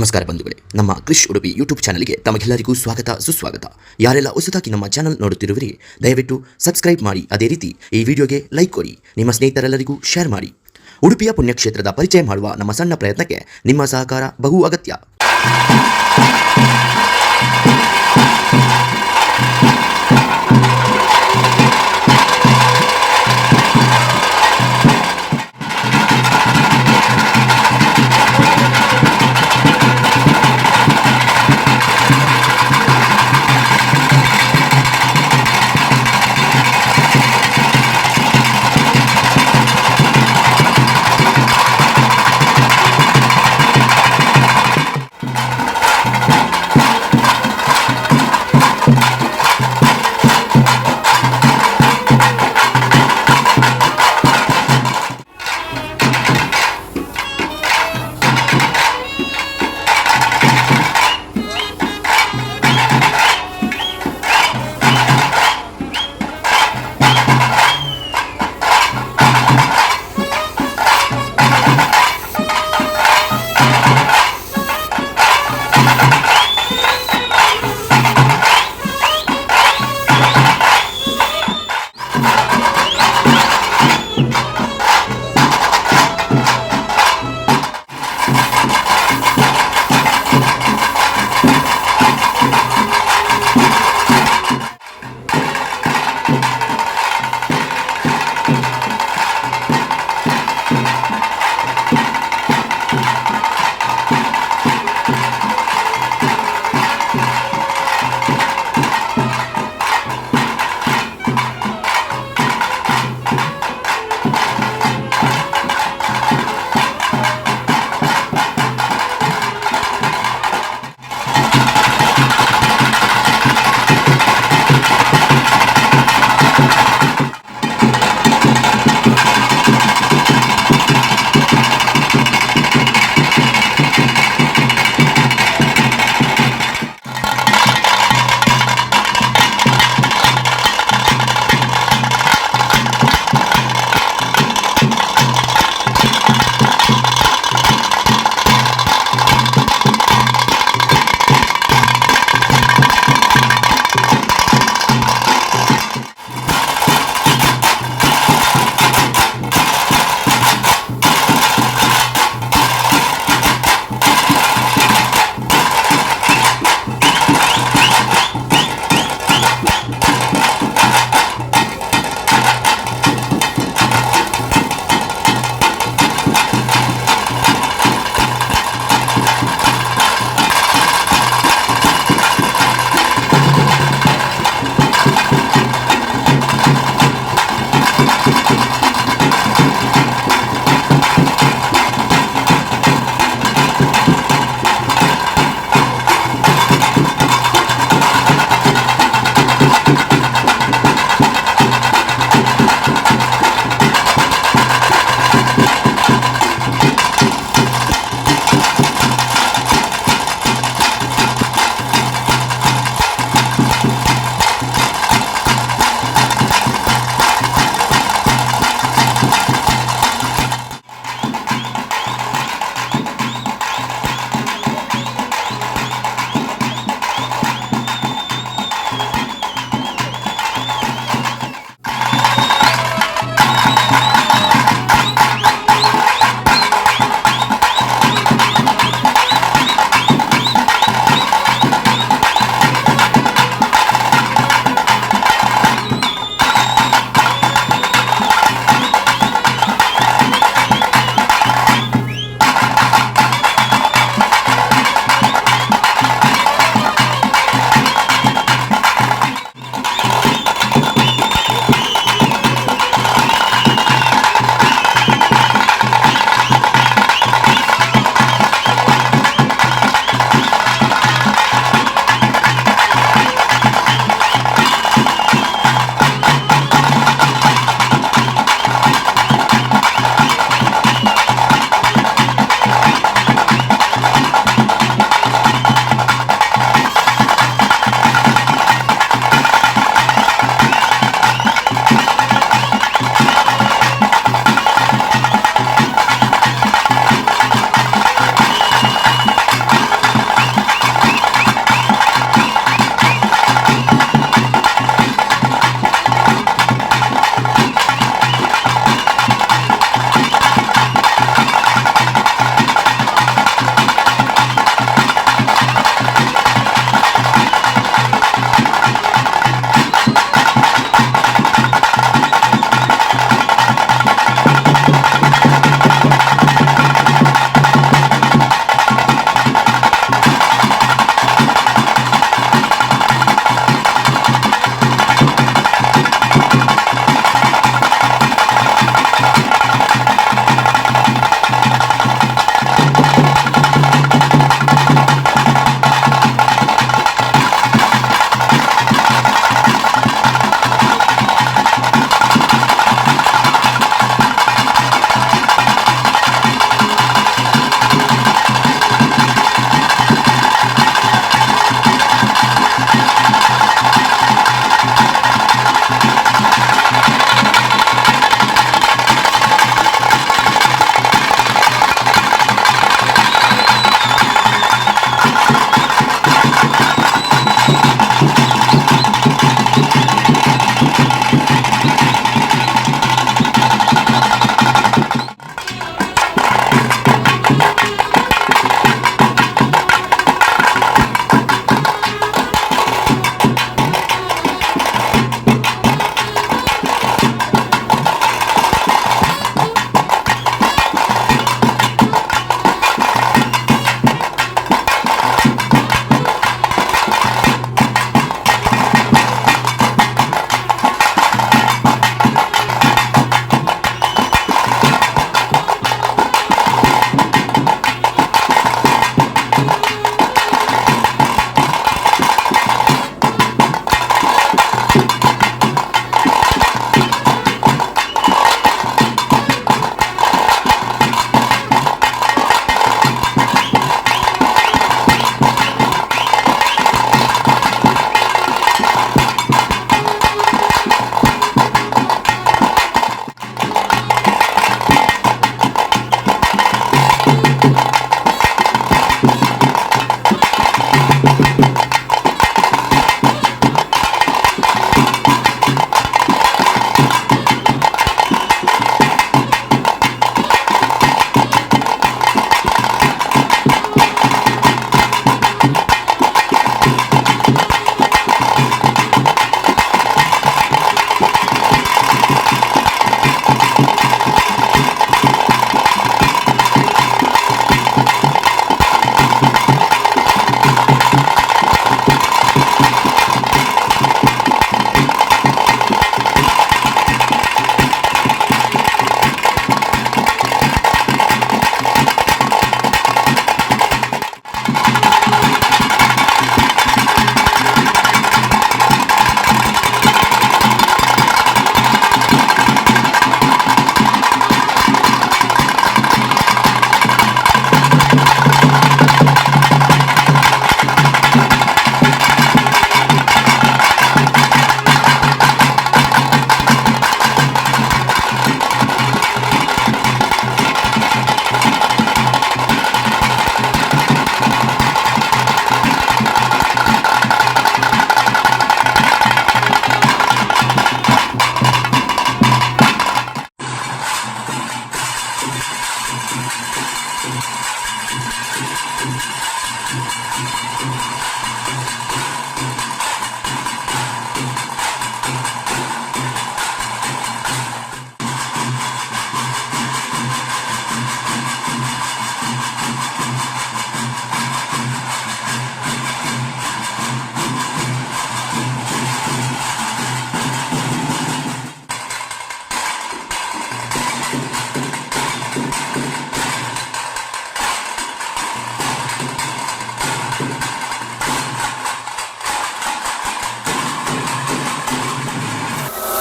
ನಮಸ್ಕಾರ ಬಂಧುಗಳೇ, ನಮ್ಮ ಕ್ರಿಶ್ ಉಡುಪಿ ಯೂಟ್ಯೂಬ್ ಚಾನಲ್ಗೆ ತಮಗೆಲ್ಲರಿಗೂ ಸ್ವಾಗತ ಸುಸ್ವಾಗತ. ಯಾರೆಲ್ಲ ಹೊಸದಾಗಿ ನಮ್ಮ ಚಾನಲ್ ನೋಡುತ್ತಿರುವಿರಿ ದಯವಿಟ್ಟು ಸಬ್ಸ್ಕ್ರೈಬ್ ಮಾಡಿ, ಅದೇ ರೀತಿ ಈ ವಿಡಿಯೋಗೆ ಲೈಕ್ ಕೊಡಿ, ನಿಮ್ಮ ಸ್ನೇಹಿತರೆಲ್ಲರಿಗೂ ಶೇರ್ ಮಾಡಿ. ಉಡುಪಿಯ ಪುಣ್ಯಕ್ಷೇತ್ರದ ಪರಿಚಯ ಮಾಡುವ ನಮ್ಮ ಸಣ್ಣ ಪ್ರಯತ್ನಕ್ಕೆ ನಿಮ್ಮ ಸಹಕಾರ ಬಹು ಅಗತ್ಯ.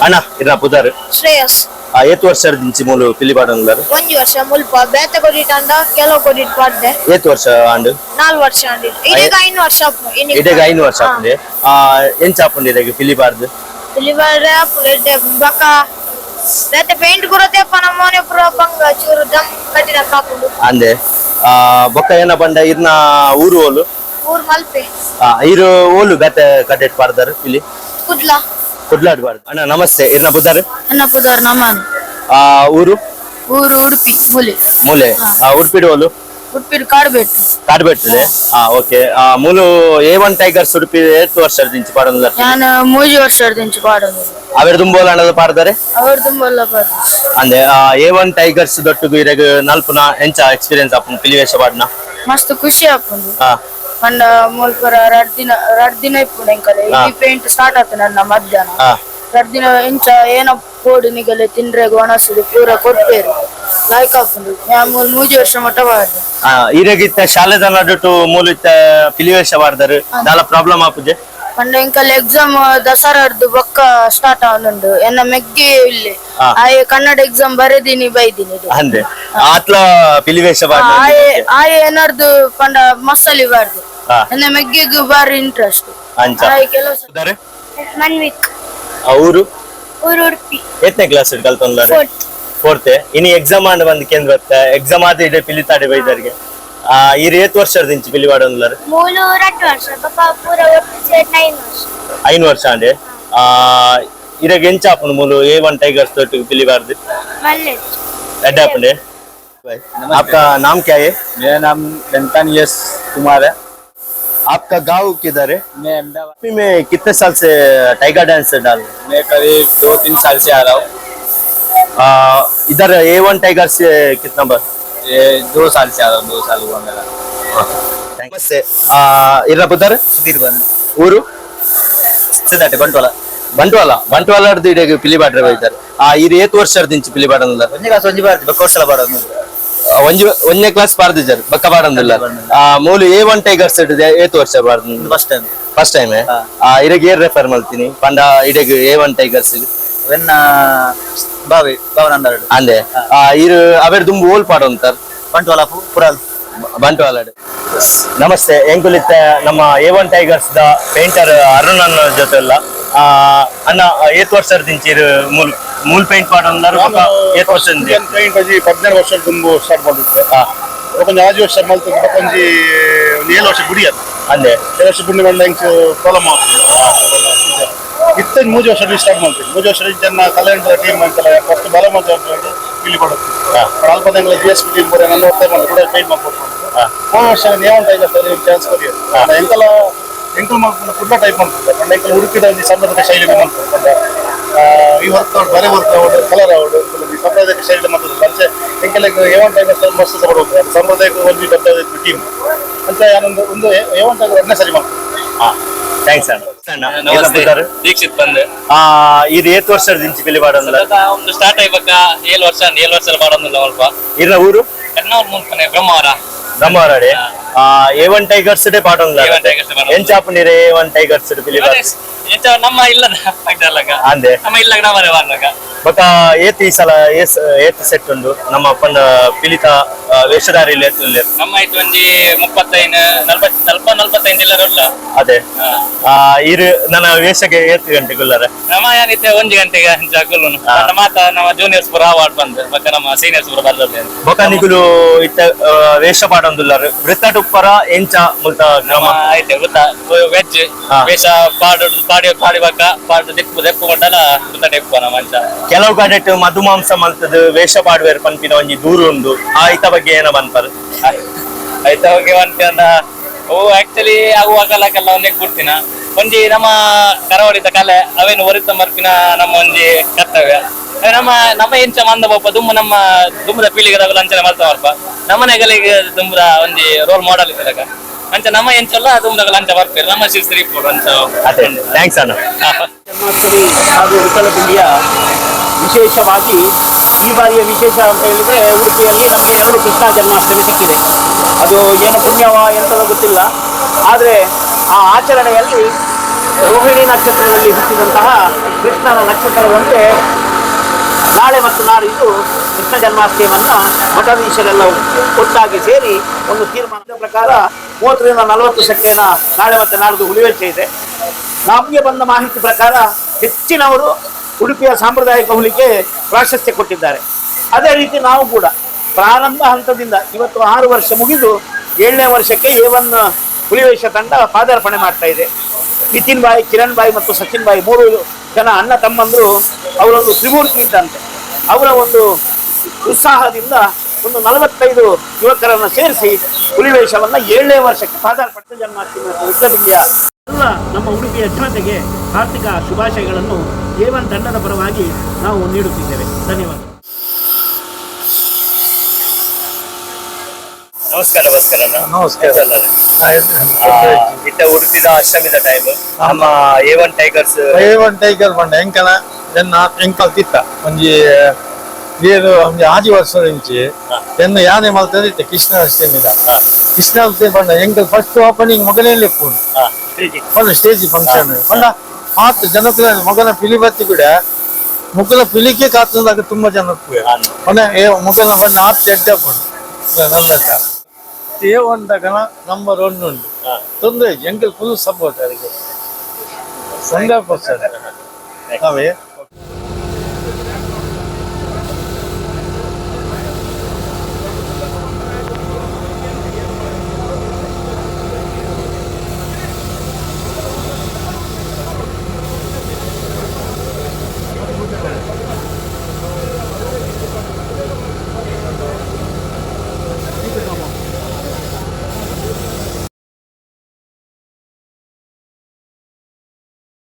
ಅಣ್ಣ ಇರ ಪುದಾರ್ ಶ್ರೇಯಸ್ ಏತ್ ವರ್ಷದ ದಿಂಚಿ ಮೂಲು ಪಿಲಿ ಪಾಡೋನ್ಲಾರು ಒಂಜಿ ವರ್ಷ ಮುಲ್ಪ ಬೇತ ಕೊಡಿಟ್ಟಂಡ ಕೆಲವು ಕೊಡಿಟ್ ಪಾಡ್ದೆ ಏತ್ ವರ್ಷ ಆಂಡ್ 4 ವರ್ಷ ಅಂಡಿ ಇದೀಗ 5 ವರ್ಷ ಇದೀಗ 5 ವರ್ಷ ಆಪುಂಡೆ ಎಂಚ ಆಪುಂಡೆ ಇದೀಗ ಪಿಲಿ ಪಾಡ್ದು ಪಿಲಿ ಪಾಡ್ರೆ ಆಪುಂಡೆ ಬಕ ಬೇತ ಪೇಂಟ್ ಕುರತೆ ಪನ ಮೋನೆ ಪುರ ಬಂಗ ಚೂರು ದಮ್ ಕಟ್ಟಿನ ಕಾಪುಂಡು ಅಂದೆ ಬೊಕ್ಕ ಏನ ಬಂಡ ಇರ್ನ ಊರು ಓಲು ಊರ್ ಮಲ್ಪೆ ಇರು ಓಲು ಬೇತ ಕಟ್ಟೆಟ್ ಪಾಡ್ದಾರು ಪಿಲಿ ಕುಡ್ಲಾ ಕುಡ್ಲಾಡ್ ಪಾಡ್ದು ಅಣ್ಣ ನಮಸ್ತೆ ಇರ್ನ ಪುದಾರ್ ಅನ್ನ ಪದಾರ್ ನಮನ್ ಊರು ಊರು ಉಡುಪಿ ಮೂಲೆ ಮೂಲೆ ಉಡುಪಿಡು ಓಲು ಉಡುಪಿ ಕಾಡ್ಬೇಟ್ಟು ಕಾಡ್ಬೇಡ್ತದೆ ಓಕೆ ಮೂಲು A1 ಟೈಗರ್ಸ್ ಉಡುಪಿ ಏತ್ ವರ್ಷದ ದಿಂಚಿ ಪಾಡೋನ್ಲಾರು ನಾನು 3 ವರ್ಷ ದಿಂಚು ಪಾಡೋದು ಅವೆರ್ ದುಂಬೋಲ ಅಣ್ಣದ ಪಾಡ್ದಾರೆ ಅವ್ರ ತುಂಬಲ್ಲ ಪಾಡ ಅಂದೆ A1 ಟೈಗರ್ಸ್ ದೊಟ್ಟುಗು ಇರಗ ನಲ್ಪುನ ಎಂಚ ಎಕ್ಸ್ಪೀರಿಯನ್ಸ್ ಆಪುಂಡು ಪಿಲಿವೇಶ ಪಾಡ್ನ ಮಸ್ತ್ ಖುಷಿ ಆಪುಂಡು ಪಂಡ ಮುಲ್ಪರ 2 ದಿನ ಇಪ್ಪುಂಡು ಎಂಕಲೆ ಈ ಪೇಂಟ್ ಸ್ಟಾರ್ಟ್ ಆತ ನನ್ನ ಮಧ್ಯಾಹ್ನ 2 ದಿನ ಇಂಚ ಏನ ಪೋಡು ನಿಗಲೆ ತಿಂದ್ರೆ ಒಣಸುದು ಪೂರ ಕೊಡ್ತೇರು ಲಾಯ್ಕ್ ಆಪುಂಡು ಮೂಲ್ 3 ವರ್ಷ ಮಟ್ಟ ಬಾಡ್ದೆ ಈರಗಿತ್ತ ಶಾಲೆದ ನಡುಟು ಮೂಲಿತ್ತ ಪಿಲಿವೇಶ ಪಾಡ್ದಾರು ದಾಲ ಪ್ರಾಬ್ಲಮ್ ಆಪುಜೆ ಪಂಡ ಎಂಕಲ್ ಎಕ್ಸಾಮ್ ದಸರಾಡ್ದು ಬೊಕ್ಕ ಸ್ಟಾರ್ಟ್ ಆವನುಂಡು ಎನ್ನ ಮೆಗ್ಗೆ ಇಲ್ಲಿ ಆಯೆ ಕನ್ನಡ ಎಕ್ಸಾಮ್ ಬರೆದಿನಿ ಬೈದಿನಿ ಅಂದೆ ಆತ್ಲ ಪಿಲಿವೇಶ ಪಾಡ್ನ ಆಯೆ ಏನಾರ್ದು ಪಂಡ ಮಸಾಲಿ ಬಾರ್ದು ಎನ್ನ ಮೆಗ್ಗೆಗ್ ಬಾರಿ ಇಂಟ್ರೆಸ್ಟ್ ಅಂಚ ಕೆಲವು ಮನ್ವಿಕ್ ಊರು ಊರು ಉಡುಪಿ ಎತ್ತನೇ ಕ್ಲಾಸ್ ಕಲ್ತೊಂಡ್ಲಾರ ಫೋರ್ತ್ ಇನಿ ಎಕ್ಸಾಮ್ ಆಂಡ್ ಬಂದ್ ಕೇಂದ್ರ ಬರ್ತಾ ಎಕ್ಸಾಮ್ ಆದ ಇದೆ ಪಿಲಿ ತಾಡಿ ಬೈದರ್ಗೆ ಈರ್ ಏತ್ ವರ್ಷದ ದಿಂಚಿ ಪಿಲಿ ಪಾಡೋನ್ಲಾರು ಮೂಲು 2 ವರ್ಷ ಬಕ ಪೂರ ಒಟ್ಟು 9 ವರ್ಷ 5 ವರ್ಷ ಅಂಡೆ ಇರಗ ಎಂಚ ಆಪುಂಡು ಮೂಲು A1 ಟೈಗರ್ಸ್ ದೊಟ್ಟು ಪಿಲಿ ಪಾಡ್ದು मल्ले एड आपने आपका नाम क्या है? मेरा नाम गंतन यश कुमार है। आपका गांव किधर है? मैं अहमदाबाद में कितने साल से टाइगर डांस डाल मैं करीब 2-3 साल से आ रहा हूँ। इधर A1 टाइगर से कितना बार? ये 2 साल से आ रहा हूँ, 2 साल हुआ मेरा। नमस्ते इरा पुत्र सुधीर बंद ಊರು ಸಿದ್ದಾಟೆ ಬಂಟ್ವಾಳ ಬಂಟ್ವಾಳ ಇಡೆಗೆ ಪಿಲಿ ಬಾಡ್ರೆ ಬೈತಾರೆ ಇರು ಏತ್ ವರ್ಷದ ದಿಂಚಿ ಪಿಲಿ ಬಾಡಂದಿಲ್ಲ ಒಂದೇ ಕಾಸು ಒಂಜಿ ಬಾರ್ದು ಬಕ್ಕೋಸಲ ಬಾಡೋದು ಒಂದನೇ ಕ್ಲಾಸ್ ಪಾರ್ದಿದ್ದಾರೆ ಬಕ್ಕ ಬಾಡಂದಿಲ್ಲ ಮೂಲು A1 ಟೈಗರ್ಸ್ ಏತ್ ವರ್ಷ ಬಾರ್ದು ಫಸ್ಟ್ ಟೈಮ್ ಇರಗೆ ಏರ್ ರೆಫರ್ ಮಾಡ್ತೀನಿ ಪಂಡ ಇಡೆಗೆ A1 ಟೈಗರ್ಸ್ ವೆನ್ನ ಬಾವಿ ಬಾವನಂದಾಡು ಅಂದೆ ಇರು ಅವೆರ್ ದುಂಬು ಓಲ್ ಪಾಡೋಂತಾರ ಬಂಟ್ವಾಳ ಪುರಾಲ್ ಬಂಟ್ವಾಳ ನಮಸ್ತೆ ಎಂಕುಲಿತ್ತ ನಮ್ಮ A1 tigers the painter Arun ಅನ್ನ ಜೊತೆ ಎಲ್ಲ ಅನ್ನ ಏತ್ ವರ್ಷದ ದಿಂಚಿರು ಮೂಲ್ ಪೇಂಟ್ ಪಾಡೋಂದಾರು ಏತ್ ವರ್ಷದ ಪೇಂಟ್ ಅಜಿ 14 ವರ್ಷದ ದುಂಬು ಸ್ಟಾರ್ಟ್ ಮಾಡಿದ್ದೆ ಒಂದು 5 ವರ್ಷ ಮಲ್ತದ ಒಂಜಿ 7 ವರ್ಷ ಗುಡಿಯದು ಅಂದೆ 7 ವರ್ಷ ಗುಡಿ ಬಂದ ಹೆಂಗ್ ಪ್ರಾಬ್ಲಮ್ ಇತ್ತ 3 ವರ್ಷ ಸ್ಟಾರ್ಟ್ ಮಾಡ್ತೀವಿ 3 ವರ್ಷ ಜನ ಕಲ್ಯಾಣ ಟೀಮ್ ಅಂತಲ್ಲ ಫಸ್ಟ್ ಬಲ ಮಾಡ್ತಾರೆ ಇಲ್ಲಿ ಕೊಡುತ್ತೆ ಅಲ್ಪ ತಿಂಗಳ GSP ಟೀಮ್ ಬರ ನನ್ನ ಹೋಗ್ತಾ ಬಂದು ಕೂಡ ಪೇಂಟ್ ಮಾಡ್ಕೊಡ್ತಾರೆ 3 ವರ್ಷ A1 ಟೈಗರ್ಸ್ ಚಾನ್ಸ್ ಕೊಡಿ ಎಂಕಲ ಎಂಕಲ್ ಮಾಡ್ಕೊಂಡು ಫುಡ್ ಟೈಪ್ ಮಾಡ್ತಾರೆ ಎಂಕಲ್ ಹುಡುಕಿದ ಒಂದು ಸಾಂಪ್ರದಾಯಿಕ ಶೈಲಿ ಮಾಡ್ತಾರೆ ಈ ವರ್ಕ್ ಬರೆ ವರ್ಕ್ ಕಲರ್ ಔಟ್ ಸಾಂಪ್ರದಾಯಿಕ ಶೈಲಿ ಮಾಡ್ತಾರೆ ಪರಿಚಯ ಎಂಕಲ್ A1 ಟೈಗರ್ಸ್ ಮಸ್ತ್ ಸಪೋರ್ಟ್ ಹೋಗ್ತಾರೆ ಸಾಂಪ್ರದಾಯಿಕ ಒಂದು ದೊಡ್ಡ ಟೀಮ್ ಅಂತ ಒಂದು A1 ಟೈಗರ್ ಒಳ್ಳೆ ಸರಿ ಮಾಡ್ತಾರೆ ಥ್ಯಾಂಕ್ಸ್ ಅಣ್ಣ ದೀಕ್ಷಿತ್ ಬಂದೆ ಇದು ಏತ್ ವರ್ಷದ ದಿಂಚಿ ಪಿಲಿ ಬಾಡೋಂದಿಲ್ಲ ಒಂದು ಸ್ಟಾರ್ಟ್ ಆಯ್ಬೇಕ 7 ವರ್ಷ ಮಾಡೋದಿಲ್ಲ ಸ್ವಲ್ಪ ಇರ ಊರು ಕರ್ನಾವರ್ ಮುನ್ಪನೆ ಬ್ರಹ್ಮವರ ಬ್ರಹ್ಮವರಡೆ A1 ಟೈಗರ್ಸ್ ಡೇ ಪಾಡೋಂದಿಲ್ಲ A1 Tigers ಪಾಡೋಂದಿಲ್ಲ. ಎಂಚಾಪು ನೀರೆ A1 ಟೈಗರ್ಸ್ ಪಿಲಿ ಬಾಡ ನಮ್ಮ ಇಲ್ಲದ ಆಗ್ತಾರಲ್ಲಕ ಅಂದೆ ನಮ್ಮ ಇಲ್ಲ ನಾವೇ ವಾರ್ನಕ ಬೊಕ ಏತ್ ಈ ಸಲ ಏತ್ ಸೆಟ್ ಉಂಡು ನಮ್ಮ ಅಪ್ಪನ ಪಿಲಿತ ವೇಷಧಾರಿ ನಮ್ಮ ಆಯ್ತು ಒಂಜಿ 35 ಇಲ್ಲ ಅದೇ ಇರು ನನ್ನ ವೇಷಗೆ ಏತ್ ಗಂಟೆ ಗುಲ್ಲರ ನಮ್ಮ ಏನಿತ್ತೆ 1 ಗಂಟೆಗೆ ಜಾಗಲುನು ಮಾತ ನಮ್ಮ ಜೂನಿಯರ್ಸ್ ಪುರ ಅವಾರ್ಡ್ ಬಂದೆ ಬಕ ನಮ್ಮ ಸೀನಿಯರ್ಸ್ ಪುರ ಬರ್ದದೆ ಬೊಕ ನಿಗುಲು ಇತ್ತ ವೇಷ ಪಾಡೊಂದುಲ್ಲಾರ ವೃತ್ತ ಟುಪ್ಪರ ಎಂಚ ಮುಲ್ತ ನಮ್ಮ ಆಯ್ತು ಗೊತ್ತಾ ವೆಜ್ ವೇಷ ಪಾಡಿಬಾಕ ಪಾಡು ದೆಪ್ಪು ಮಟ್ಟಲ ವೃತ್ತ ಟೆಪ್ಪು ನಮ್ಮ ಮಂಚ ಕೆಲವು ಕಡೆಟ್ ಮಧುಮಾಂಸ ಮಲ್ತದ ವೇಷ ಪಾಡುವೇರ್ ಪನ್ಪಿನ ಒಂಜಿ ದೂರ ಉಂಡು ಆ ಐತ ಬಗ್ಗೆ ಏನ ಬನ್ಪರ್ ಐತ ಬಗ್ಗೆ ಒಂದ ಓ ಆಕ್ಚುಲಿ ಆಗುವಾಗಲಕ್ಕೆಲ್ಲ ಒಂದೇ ಕೊಡ್ತೀನ ಒಂಜಿ ನಮ್ಮ ಕರಾವಳಿದ ಕಲೆ ಅವೇನು ಒರಿತ ಮರ್ಪಿನ ನಮ್ಮ ಒಂಜಿ ಕರ್ತವ್ಯ ನಮ್ಮ ನಮ್ಮ ಎಂಚ ಮಂದ ಪಾಪ ನಮ್ಮ ದುಮ್ಮದ ಪೀಳಿಗೆದಾಗ ಅಂಚನೆ ಮಾಡ್ತಾ ಮರ್ಪ ನಮ್ಮನೆಗಳಿಗೆ ದುಮ್ಮದ ಒಂಜಿ ರೋಲ್ ಮಾಡೆಲ್ ಇದ್ದಾಗ ಅಂಚ ನಮ್ಮ ಎಂಚಲ್ಲ ದುಮ್ಮದಾಗ ಲಂಚ ಬರ್ತೀರಿ ನಮ್ಮ ಶ್ರೀ ಅಂಚ ಅದೇ ಥ್ಯಾಂಕ್ಸ್ ಅಣ್ಣ. ಜನ್ಮಾಷ್ಟಮಿ ಹಾಗೂ ವಿಠಲಪಿಂಡಿಯ ವಿಶೇಷವಾಗಿ ಈ ಬಾರಿಯ ವಿಶೇಷ ಅಂತ ಹೇಳಿದ್ರೆ ಉಡುಪಿಯಲ್ಲಿ ನಮಗೆ 2 ಕೃಷ್ಣ ಜನ್ಮಾಷ್ಟಮಿ ಸಿಕ್ಕಿದೆ. ಅದು ಏನು ಪುಣ್ಯವ ಎಂತಲೋ ಗೊತ್ತಿಲ್ಲ, ಆದರೆ ಆ ಆಚರಣೆಯಲ್ಲಿ ರೋಹಿಣಿ ನಕ್ಷತ್ರದಲ್ಲಿ ಹುಟ್ಟಿದಂತಹ ಕೃಷ್ಣನ ನಕ್ಷತ್ರದಂತೆ ನಾಳೆ ಮತ್ತು ನಾಡಿದ್ದು ಕೃಷ್ಣ ಜನ್ಮಾಷ್ಟಮಿಯನ್ನು ಮಠಾಧೀಶರೆಲ್ಲ ಒಟ್ಟಾಗಿ ಸೇರಿ ಒಂದು ತೀರ್ಮಾನದ ಪ್ರಕಾರ 30ರಿಂದ 40 ಸೆಕೆಂಡ್ ನಾಳೆ ಮತ್ತು ನಾಡಿದ್ದು ಹುಲಿವೇಷ ಇದೆ. ನಮಗೆ ಬಂದ ಮಾಹಿತಿ ಪ್ರಕಾರ ಹೆಚ್ಚಿನವರು ಉಡುಪಿಯ ಸಾಂಪ್ರದಾಯಿಕ ಹುಲಿಗೆ ಪ್ರಾಶಸ್ತ್ಯ ಕೊಟ್ಟಿದ್ದಾರೆ. ಅದೇ ರೀತಿ ನಾವು ಕೂಡ ಪ್ರಾರಂಭ ಹಂತದಿಂದ ಇವತ್ತು 6 ವರ್ಷ ಮುಗಿದು 7ನೇ ವರ್ಷಕ್ಕೆ A1 ಹುಲಿವೇಷ ತಂಡ ಪಾದಾರ್ಪಣೆ ಮಾಡ್ತಾ ಇದೆ. ನಿತಿನ್ ಬಾಯಿ, ಕಿರಣ್ ಬಾಯಿ ಮತ್ತು ಸಚಿನ್ ಬಾಯಿ 3 ಜನ ಅಣ್ಣ ತಮ್ಮಂದರು, ಅವರೊಂದು ತ್ರಿಮೂರ್ತಿ ಇದ್ದಂತೆ. ಅವರ ಒಂದು ಉತ್ಸಾಹದಿಂದ ಒಂದು 45 ಯುವಕರನ್ನು ಸೇರಿಸಿ ಹುಲಿವೇಷವನ್ನು 7ನೇ ವರ್ಷಕ್ಕೆ ಪಾದಾರ್ಪಣೆ ಜನ್ಮಾಷ್ಟಮಿ ಮತ್ತು ವಿಠಲಪಿಂಡಿಯ ಎಲ್ಲ ನಮ್ಮ ಉಡುಪಿಯ ಜನತೆಗೆ ಆರ್ಥಿಕ ಶುಭಾಶಯಗಳನ್ನು A1 ತಂಡದ ಪರವಾಗಿ ನಾವು ನೀಡುತ್ತಿದ್ದೇವೆ. ಧನ್ಯವಾದ. ನಮಸ್ಕಾರ ಅಣ್ಣ. ನಮಸ್ಕಾರ. ಇತ್ತ ಉಡುಪಿದ ಅಷ್ಟಮಿದ ಟೈಮ್ ನಮ್ಮ A1 ಟೈಗರ್ಸ್ A1 ಟೈಗರ್ ಬಂಡ ಎಂಕನ ಎಂಕಲ್ ತಿತ್ತ ಒಂಜಿ ಬೇರು ಒಂಜಿ ಆಜಿ ವರ್ಷ ಇಂಚಿ ಎನ್ನ ಯಾನೆ ಮಲ್ತದಿತ್ತೆ ಕೃಷ್ಣಾಷ್ಟಮಿದ ಕೃಷ್ಣಾಷ್ಟಮಿ ಬಂಡ ಎಂಕಲ್ ಫಸ್ಟ್ ಓಪನಿಂಗ್ ಮೊಗಲೇ ಪೂರ್ಣ ಬಂದ ಸ್ಟೇಜ್ ಫಂಕ್ಷನ್ ಬಂಡ ಆತ ಜನಪ್ರಿಯ ಮೊಗನ ಪಿಲಿ ಬತ್ತಿ ಕೂಡ ಮುಗಲ ಪಿಲಿಕೆ ಕಾತದಾಗ ತುಂಬಾ ಜನಪ್ರಿಯ ಮೊನ್ನೆ ಮುಗಲ ಬಂದ ಆತ ಎಡ್ಡೆ ಪೂರ್ಣ ನನ್ನ A1 ತಗನ ನಂಬರ್ 1 ಉಂಟು ತೊಂದರೆ ಎಂಕಲ್ ಫುಲ್ ಸಪೋರ್ಟ್ ಅದಕ್ಕೆ 100%.